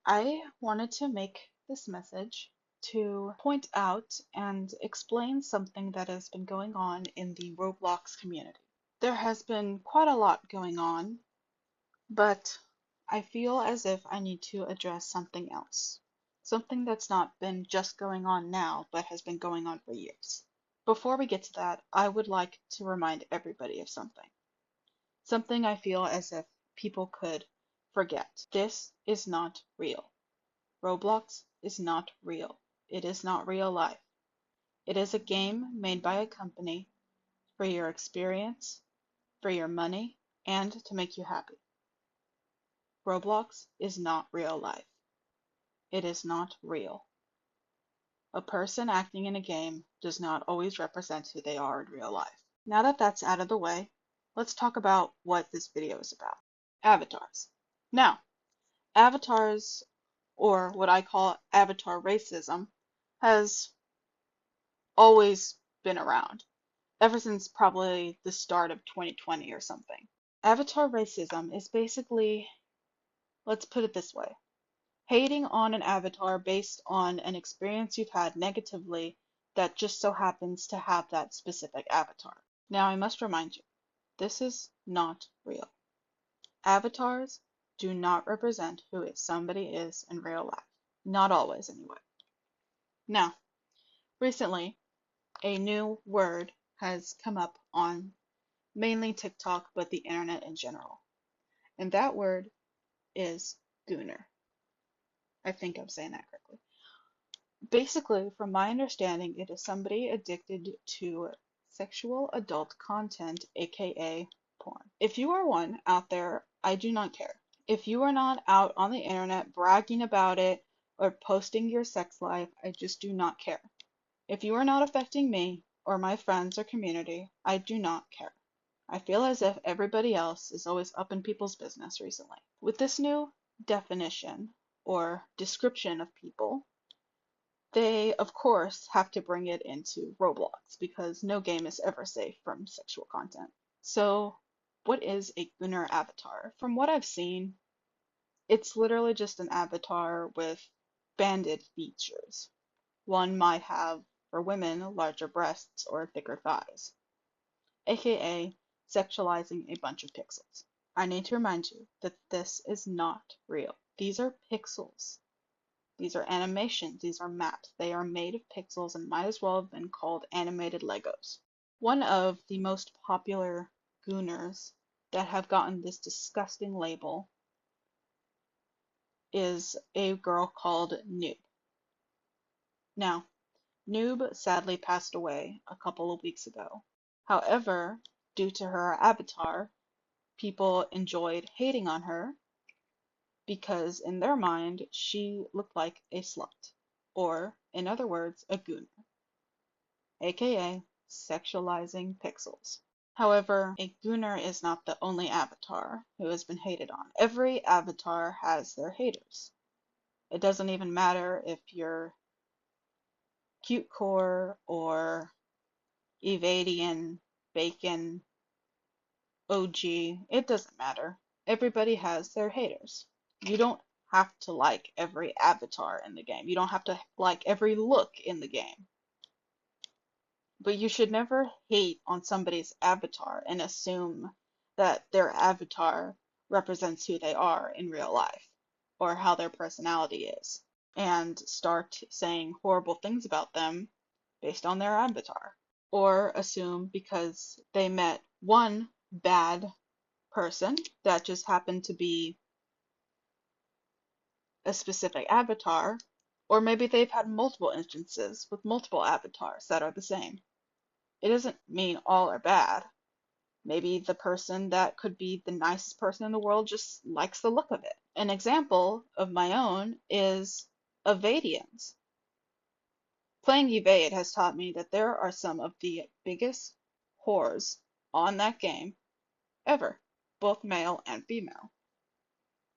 I wanted to make this message to point out and explain something that has been going on in the Roblox community. There has been quite a lot going on, but I feel as if I need to address something else. Something that's not been just going on now, but has been going on for years. Before we get to that, I would like to remind everybody of something. Something I feel as if people could forget. This is not real. Roblox is not real. It is not real life. It is a game made by a company for your experience, for your money, and to make you happy. Roblox is not real life. It is not real. A person acting in a game does not always represent who they are in real life. Now that that's out of the way, let's talk about what this video is about. Avatars. Now, avatars, or what I call avatar racism, has always been around, ever since probably the start of 2020 or something. Avatar racism is basically, let's put it this way, hating on an avatar based on an experience you've had negatively that just so happens to have that specific avatar. Now, I must remind you, this is not real. Avatars do not represent who somebody is in real life. Not always, anyway. Now, recently, a new word has come up on mainly TikTok, but the internet in general. And that word is gooner. I think I'm saying that correctly. Basically, from my understanding, it is somebody addicted to sexual adult content, aka porn. If you are one out there, I do not care. If you are not out on the internet bragging about it or posting your sex life, I just do not care. If you are not affecting me or my friends or community, I do not care. I feel as if everybody else is always up in people's business recently. With this new definition or description of people, they of course have to bring it into Roblox because no game is ever safe from sexual content. So, what is a Gunnar avatar? From what I've seen, it's literally just an avatar with banded features. One might have, for women, larger breasts or thicker thighs, aka sexualizing a bunch of pixels. I need to remind you that this is not real. These are pixels. These are animations. These are maps. They are made of pixels and might as well have been called animated Legos. One of the most popular gooners that have gotten this disgusting label is a girl called Noob. Now, Noob sadly passed away a couple of weeks ago. However, due to her avatar, people enjoyed hating on her because in their mind she looked like a slut, or in other words, a gooner, aka sexualizing pixels. However, a gooner is not the only avatar who has been hated on. Every avatar has their haters. It doesn't even matter if you're cute core or Evadian, Bacon, OG, it doesn't matter. Everybody has their haters. You don't have to like every avatar in the game. You don't have to like every look in the game. But you should never hate on somebody's avatar and assume that their avatar represents who they are in real life or how their personality is and start saying horrible things about them based on their avatar. Or assume because they met one bad person that just happened to be a specific avatar, or maybe they've had multiple instances with multiple avatars that are the same. It doesn't mean all are bad. Maybe the person that could be the nicest person in the world just likes the look of it. An example of my own is Evadians. Playing Evade has taught me that there are some of the biggest whores on that game ever, both male and female.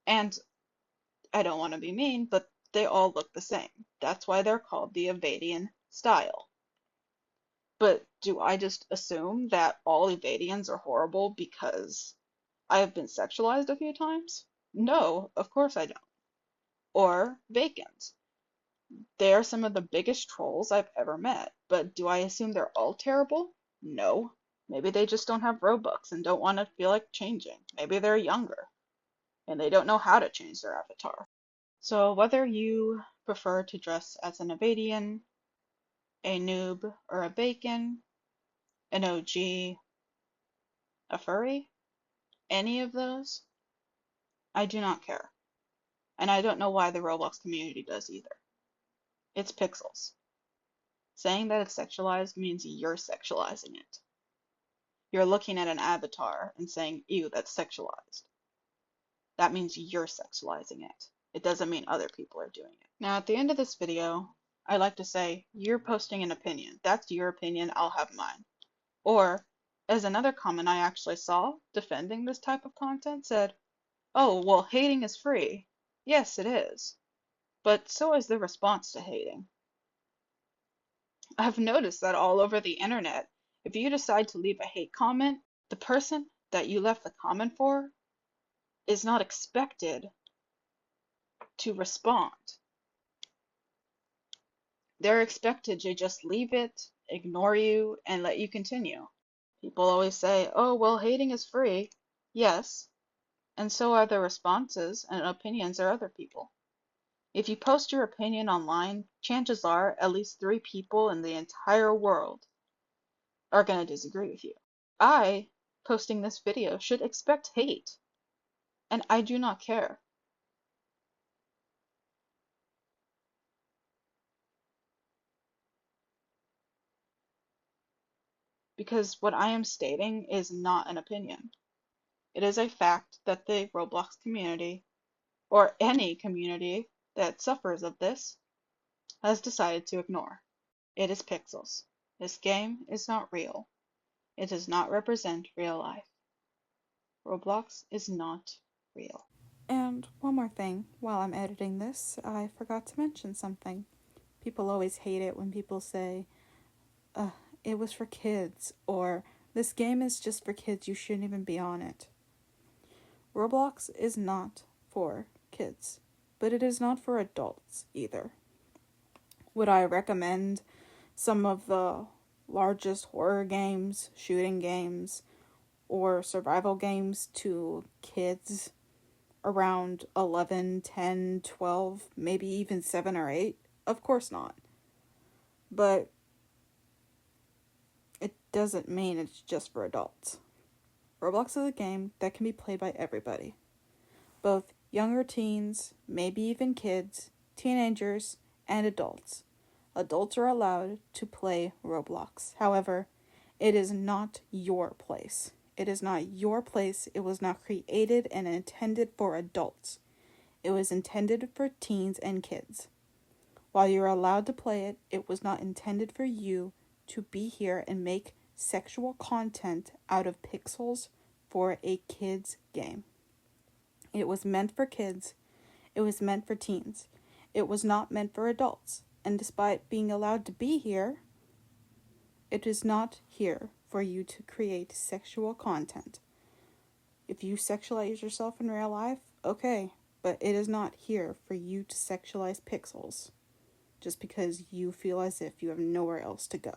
And I don't want to be mean, but they all look the same. That's why they're called the Evadian style. But do I just assume that all Evadians are horrible because I have been sexualized a few times? No, of course I don't. Or vacant. They are some of the biggest trolls I've ever met, but do I assume they're all terrible? No. Maybe they just don't have Robux and don't want to feel like changing. Maybe they're younger and they don't know how to change their avatar. So whether you prefer to dress as an Evadian, a noob, or a bacon, an OG, a furry, any of those, I do not care. And I don't know why the Roblox community does either. It's pixels. Saying that it's sexualized means you're sexualizing it. You're looking at an avatar and saying, ew, that's sexualized. That means you're sexualizing it. It doesn't mean other people are doing it. Now, at the end of this video, I like to say, you're posting an opinion. That's your opinion, I'll have mine. Or, as another comment I actually saw defending this type of content said, oh, well, hating is free. Yes, it is. But so is the response to hating. I've noticed that all over the internet, if you decide to leave a hate comment, the person that you left the comment for is not expected to respond. They're expected to just leave it, ignore you, and let you continue. People always say, oh, well, hating is free. Yes, and so are the responses and opinions of other people. If you post your opinion online, chances are at least 3 people in the entire world are going to disagree with you. I, posting this video, should expect hate, and I do not care. Because what I am stating is not an opinion. It is a fact that the Roblox community, or any community that suffers of this, has decided to ignore. It is pixels. This game is not real. It does not represent real life. Roblox is not real. And one more thing, while I'm editing this, I forgot to mention something. People always hate it when people say, it was for kids, or this game is just for kids, you shouldn't even be on it. Roblox is not for kids, but it is not for adults either. Would I recommend some of the largest horror games, shooting games, or survival games to kids around 11, 10, 12, maybe even 7 or 8? Of course not. But it doesn't mean it's just for adults. Roblox is a game that can be played by everybody. Both younger teens, maybe even kids, teenagers, and adults. Adults are allowed to play Roblox. However, it is not your place. It is not your place. It was not created and intended for adults. It was intended for teens and kids. While you're allowed to play it, it was not intended for you to be here and make sexual content out of pixels for a kids' game. It was meant for kids. It was meant for teens. It was not meant for adults. And despite being allowed to be here, it is not here for you to create sexual content. If you sexualize yourself in real life, okay, but it is not here for you to sexualize pixels just because you feel as if you have nowhere else to go.